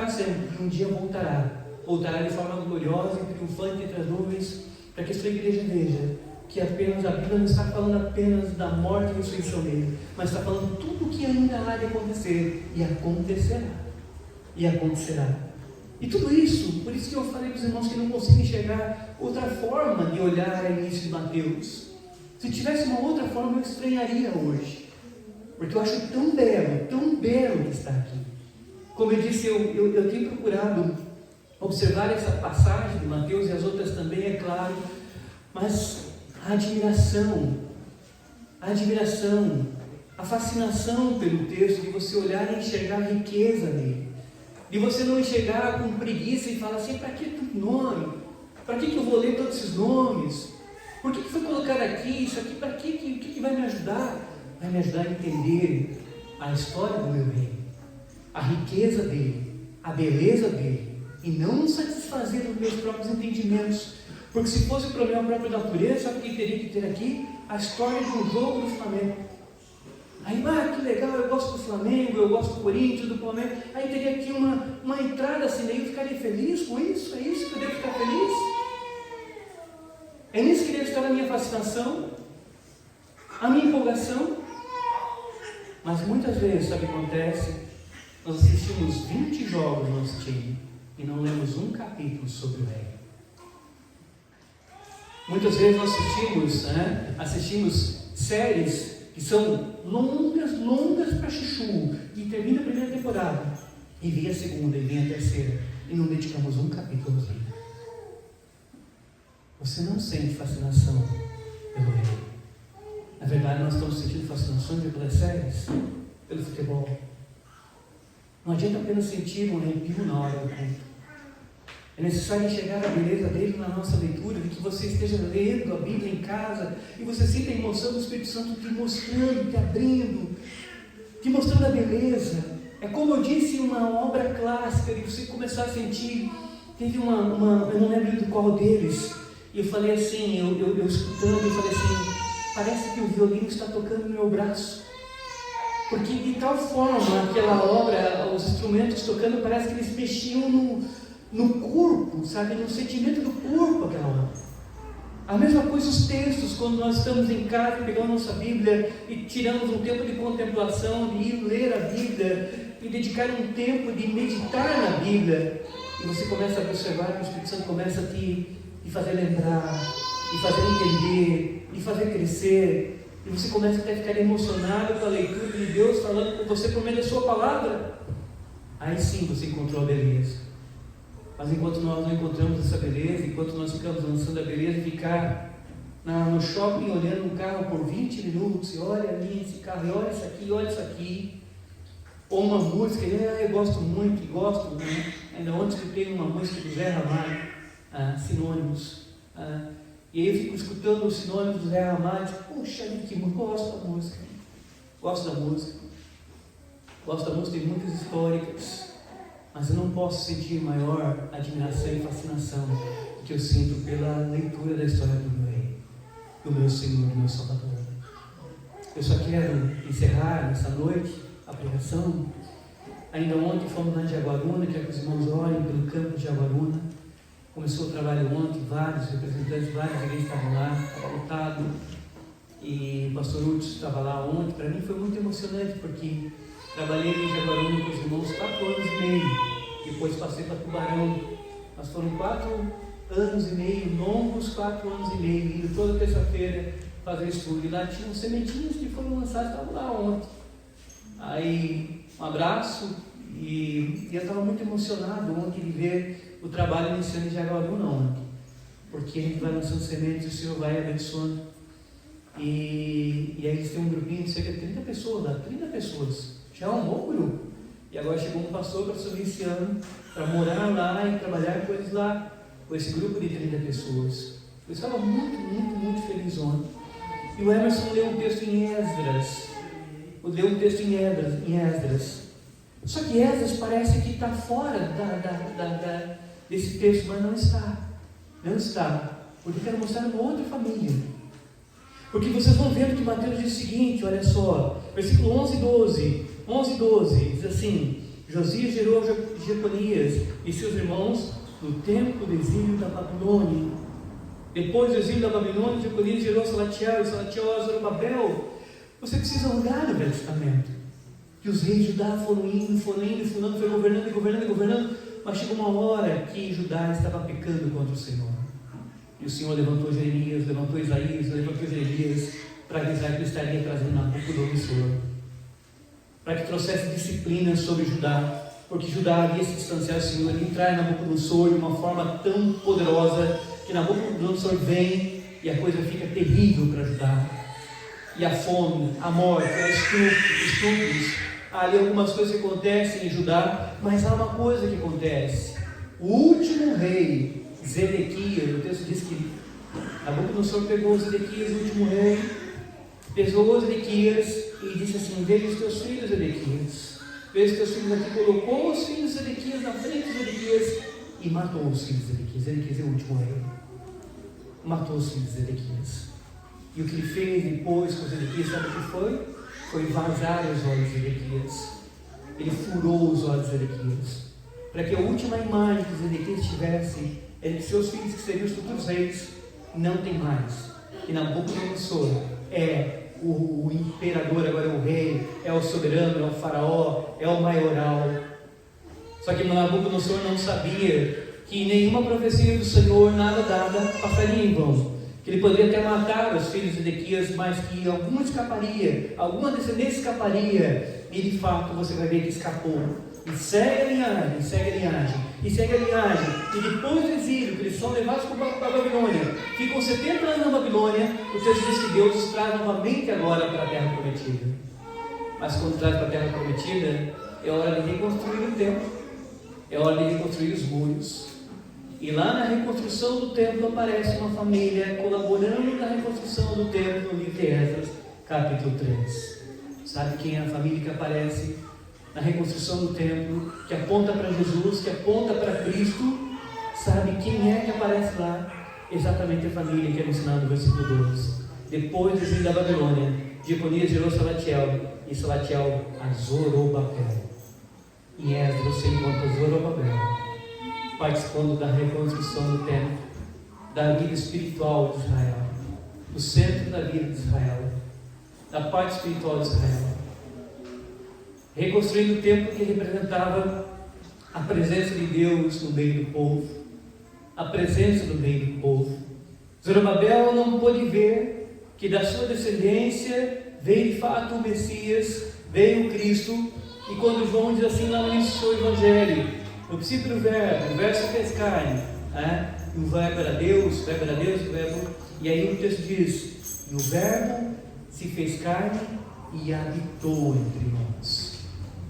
sempre, e um dia voltará de forma gloriosa e triunfante entre as nuvens, para que a sua igreja veja que apenas a Bíblia não está falando apenas da morte e ressurreição dele, mas está falando tudo o que ainda há de acontecer, e acontecerá. E tudo isso, por isso que eu falei para os irmãos que não consigo enxergar outra forma de olhar o início de Mateus. Se tivesse uma outra forma, eu estranharia hoje, porque eu acho tão belo que está aqui. Como eu disse, eu tenho procurado observar essa passagem de Mateus e as outras também, é claro, mas a admiração, a fascinação pelo texto, de você olhar e enxergar a riqueza nele, de você não enxergar com preguiça e falar assim: para que tanto nome? Para que eu vou ler todos esses nomes? Por que foi colocado aqui? Isso aqui, para que? O que vai me ajudar? Vai me ajudar a entender a história do meu rei, a riqueza dele, a beleza dele, e não satisfazer os meus próprios entendimentos. Porque se fosse o problema da própria natureza, sabe o que teria que ter aqui? A história de um jogo do Flamengo. Aí, que legal, eu gosto do Flamengo, eu gosto do Corinthians, do Flamengo. Aí teria aqui uma entrada assim, daí eu ficaria feliz com isso? É isso que eu devo ficar feliz? É nisso que deve estar a minha fascinação, a minha empolgação? Mas muitas vezes, sabe o que acontece? Nós assistimos 20 jogos no nosso time e não lemos um capítulo sobre o rei. Muitas vezes nós assistimos séries que são longas para chuchu, e termina a primeira temporada, e vem a segunda, e vem a terceira, e não dedicamos um capítulo ao rei. Você não sente fascinação pelo rei. Na verdade, nós estamos sentindo fascinação pelas séries, pelo futebol. Não adianta apenas sentir um arrepio na hora do culto. É necessário enxergar a beleza dele na nossa leitura, de que você esteja lendo a Bíblia em casa e você sinta a emoção do Espírito Santo te mostrando, te abrindo, te mostrando a beleza. É como eu disse, uma obra clássica, e você começar a sentir. Teve eu não lembro do qual deles, e eu falei assim, eu escutando, eu falei assim: parece que o violino está tocando no meu braço. Porque de tal forma aquela obra, os instrumentos tocando, parece que eles mexiam no corpo, sabe, no sentimento do corpo, aquela obra. A mesma coisa os textos, quando nós estamos em casa e pegamos nossa Bíblia e tiramos um tempo de contemplação, de ir ler a Bíblia e dedicar um tempo de meditar na Bíblia, e você começa a observar que o Espírito Santo começa a te fazer lembrar, e fazer entender, e fazer crescer, e você começa até a ficar emocionado com a leitura de Deus falando com você por meio da sua palavra. Aí sim você encontrou a beleza. Mas enquanto nós não encontramos essa beleza, enquanto nós ficamos lançando a beleza de ficar no shopping olhando um carro por 20 minutos, e olha ali esse carro, e olha isso aqui, ou uma música, eu gosto muito, e gosto, né? Ainda ontem eu tenho uma música do Zé Ramalho, Sinônimos, e aí eu fico escutando os sinônimos do Zé Ramalho, puxa, que gosto da música, gosto da música de muitas históricas, mas eu não posso sentir maior admiração e fascinação do que eu sinto pela leitura da história do meu rei. do meu Senhor e meu Salvador. Eu só quero encerrar nessa noite a pregação. Ainda ontem fomos lá em Jaguaruna, quero que os irmãos orem pelo campo de Jaguaruna. Começou o trabalho ontem, vários representantes, várias igrejas estavam lá, estava lotado. E o pastor Hudson estava lá ontem. Para mim foi muito emocionante, porque trabalhei em Jaguaruna com os irmãos 4 anos e meio. Depois passei para Tubarão. Mas foram 4 anos e meio, longos 4 anos e meio, indo toda terça-feira fazer estudo. E lá tinham sementinhas que foram lançadas, estavam lá ontem. Aí, um abraço. E eu estava muito emocionado ontem de ver o trabalho iniciando em Jaguaruna ontem. Porque a gente vai lançando sementes e o Senhor vai abençoando. E aí eles têm um grupinho de cerca de 30 pessoas lá, 30 pessoas. Já é um bom grupo. E agora chegou um pastor para subir esse ano, para morar lá e trabalhar com eles lá, com esse grupo de 30 pessoas. Eu estava muito feliz ontem. E o Emerson leu um texto em Esdras. Só que Esdras parece que está fora desse texto, mas não está. Não está. Porque eu quero mostrar uma outra família. Porque vocês vão vendo que Mateus diz o seguinte, olha só, versículo 11 e 12, diz assim: Josias gerou Jeconias e seus irmãos no tempo do exílio da Babilônia. Depois do exílio da Babilônia, Jeconias gerou Salatiel e Salatiel a Zorobabel. Você precisa olhar no Velho Testamento, que os reis de Judá foram indo, Fulano foi governando, mas chegou uma hora que Judá estava pecando contra o Senhor. E o Senhor levantou Jeremias, levantou Isaías, levantou Jeremias para avisar que ele estaria trazendo Nabucodonosor, para que trouxesse disciplina sobre Judá, porque Judá havia se distanciado do Senhor e entrar em Nabucodonosor de uma forma tão poderosa que Nabucodonosor vem e a coisa fica terrível para Judá. E a fome, a morte, os estupros, há ali algumas coisas que acontecem em Judá, mas há uma coisa que acontece. O último rei, Zedequias, o texto diz que Nabucodonosor pegou Zedequias, o último rei, pesou Zedequias e disse assim: veja os teus filhos, Zedequias, veja os teus filhos aqui. Colocou os filhos de Zedequias na frente de Zedequias e matou os filhos de Zedequias. Zedequias é o último rei, matou os filhos de Zedequias. E o que ele fez depois com Zedequias, sabe o que foi? Foi vazar os olhos de Zedequias. Ele furou os olhos de Zedequias, para que a última imagem que Zedequias tivesse é de seus filhos, que seriam os futuros reis, não tem mais. E Nabucodonosor é o imperador, agora é o rei, é o soberano, é o faraó, é o maioral. Só que Nabucodonosor não sabia que nenhuma profecia do Senhor, nada dada, passaria em vão. Que ele poderia até matar os filhos de Zedequias, mas que alguma escaparia, alguma descendência escaparia. E de fato você vai ver que escapou. E segue a linhagem, e depois do exílio, que eles são levados para a Babilônia, ficam 70 anos na Babilônia. O texto diz que Deus os traz novamente agora para a terra prometida. Mas quando traz para a terra prometida, é hora de reconstruir o templo, é hora de reconstruir os muros. E lá na reconstrução do templo aparece uma família colaborando na reconstrução do templo, no livro de Esdras, capítulo 3. Sabe quem é a família que aparece na reconstrução do templo, que aponta para Jesus, que aponta para Cristo? Sabe quem é que aparece lá? Exatamente a família que é mencionada no versículo 2. Depois do exílio da Babilônia, Jeconias gerou Salatiel, e Salatiel a Zorobabel. Em Esdras você encontra Zorobabel participando da reconstrução do templo, da vida espiritual de Israel, do centro da vida de Israel, da parte espiritual de Israel, reconstruindo o templo que representava a presença de Deus no meio do povo, a presença no meio do povo. Zorobabel não pôde ver que da sua descendência veio de fato o Messias, veio o Cristo. E quando João diz assim lá no início do seu Evangelho, no princípio do verbo, o verbo se fez carne, e o verbo era Deus, o verbo, e aí o texto diz: e o verbo se fez carne e habitou entre nós.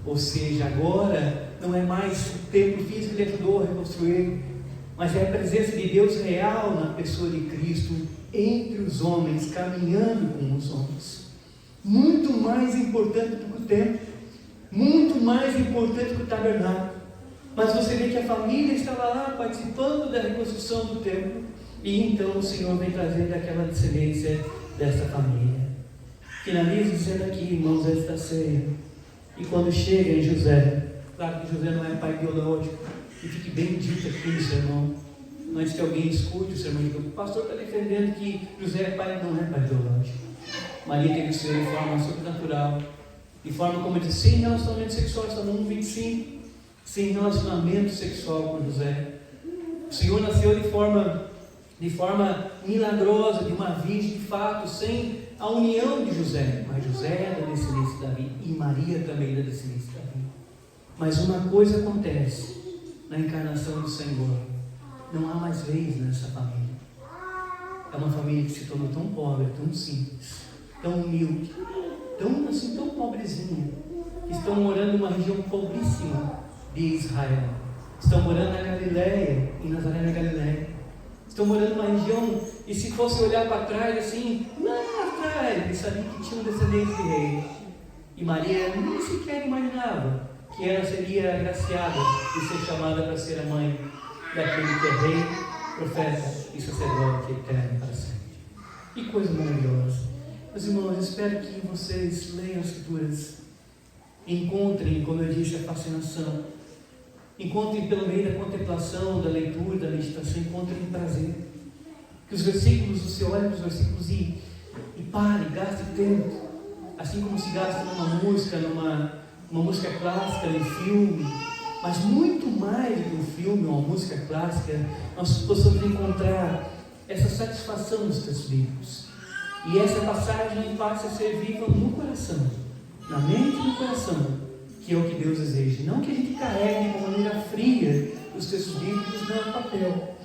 Ou seja, agora não é mais o templo físico que ele ajudou a reconstruir, mas é a presença de Deus real na pessoa de Cristo entre os homens, caminhando com os homens. Muito mais importante do que o templo, muito mais importante do que o tabernáculo. Mas você vê que a família estava lá participando da reconstrução do templo, E então o Senhor vem trazendo aquela descendência desta família. Finalizo dizendo aqui, irmãos, esta ceia. E quando chega em José, claro que José não é pai biológico, e fique bem dito aqui no sermão, antes que alguém escute o sermão, o pastor está defendendo que José é pai, não é pai biológico. Maria teve que ser de forma sobrenatural, de forma, como eu disse, sem relacionamento sexual, está no 1:25, sem relacionamento sexual com José. O Senhor nasceu de forma milagrosa, de uma virgem de fato, sem a união de José. Mas José é da descendência de Davi e Maria também é da descendência de Davi. Mas uma coisa acontece na encarnação do Senhor: não há mais leis nessa família. É uma família que se tornou tão pobre, tão simples, tão humilde, tão pobrezinha, que estão morando numa região pobríssima de Israel. Estão morando na Galileia, em Nazaré na Galileia. Estão morando numa região, e se fosse olhar para trás assim, lá atrás, eles sabiam que tinham descendentes de reis. E Maria nem sequer imaginava que ela seria agraciada de ser chamada para ser a mãe daquele que é rei, profeta e sacerdote eterno para sempre. Que coisa maravilhosa. Meus irmãos, espero que vocês leiam as Escrituras, encontrem, como eu disse, a fascinação, encontrem pelo meio da contemplação, da leitura, da meditação, encontrem prazer. Que os versículos, você olhe para os versículos e pare, gaste tempo, assim como se gasta numa música, numa música clássica, num filme, mas muito mais do que um filme ou uma música clássica, nós possamos encontrar essa satisfação nos textos bíblicos. E essa passagem passa a ser viva no coração, na mente e no coração, que é o que Deus deseja. Não que a gente carregue de uma maneira fria os textos bíblicos no papel,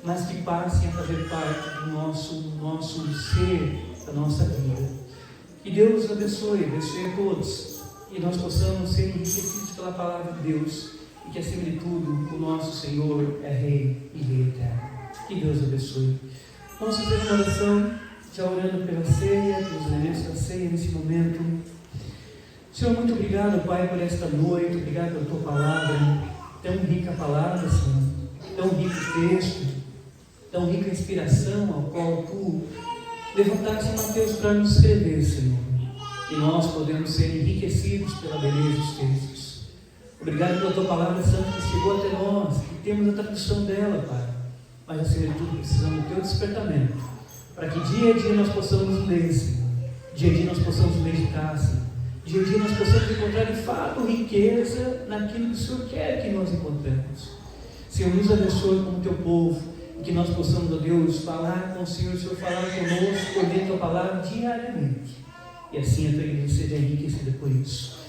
mas que passem a fazer parte do nosso ser, da nossa vida. Que Deus abençoe a todos, e nós possamos ser enriquecidos pela palavra de Deus, e que acima de tudo o nosso Senhor é Rei e Rei eterno. Que Deus abençoe. Vamos fazer uma oração, já orando pela ceia, pelos elementos da ceia nesse momento. Senhor, muito obrigado, Pai, por esta noite, obrigado pela Tua palavra, tão rica palavra, Senhor, tão rico texto, tão rica inspiração, ao qual Tu levantaste em Mateus para nos escrever, Senhor, e nós podemos ser enriquecidos pela beleza dos textos. Obrigado pela Tua palavra santa que chegou até nós, que temos a tradução dela, Pai, mas acima de tudo precisamos do Teu despertamento, para que dia a dia nós possamos ler, Senhor, dia a dia nós possamos meditar, Senhor, dia a dia nós possamos encontrar de fato riqueza naquilo que o Senhor quer que nós encontremos. Senhor, nos abençoe como Teu povo, e que nós possamos, ó Deus, falar com o Senhor falar conosco, ouvir a Tua palavra diariamente, e assim a Tua igreja seja enriquecida por isso.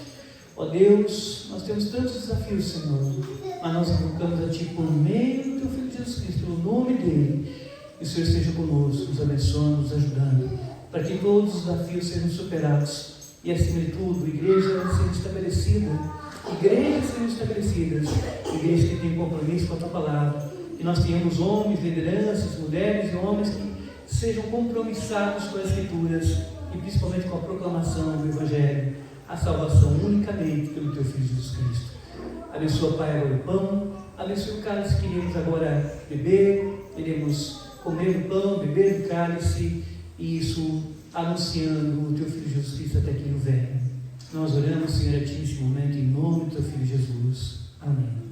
Ó Deus, nós temos tantos desafios, Senhor, mas nós invocamos a Ti por meio do Teu Filho Jesus Cristo, pelo nome dEle, que o Senhor esteja conosco, nos abençoando, nos ajudando, para que todos os desafios sejam superados, e acima de tudo, igreja sendo estabelecida, igrejas que têm compromisso com a Tua palavra, que nós tenhamos homens, lideranças, mulheres e homens que sejam compromissados com as Escrituras, e principalmente com a proclamação do Evangelho, a salvação unicamente pelo Teu Filho Jesus Cristo. Abençoa, Pai, agora o pão, abençoa o cálice que iremos agora beber, iremos comer o pão, beber o cálice, e isso anunciando o Teu Filho Jesus Cristo até que Ele venha. Nós oramos, Senhor, a Ti neste momento, em nome do Teu Filho Jesus. Amém.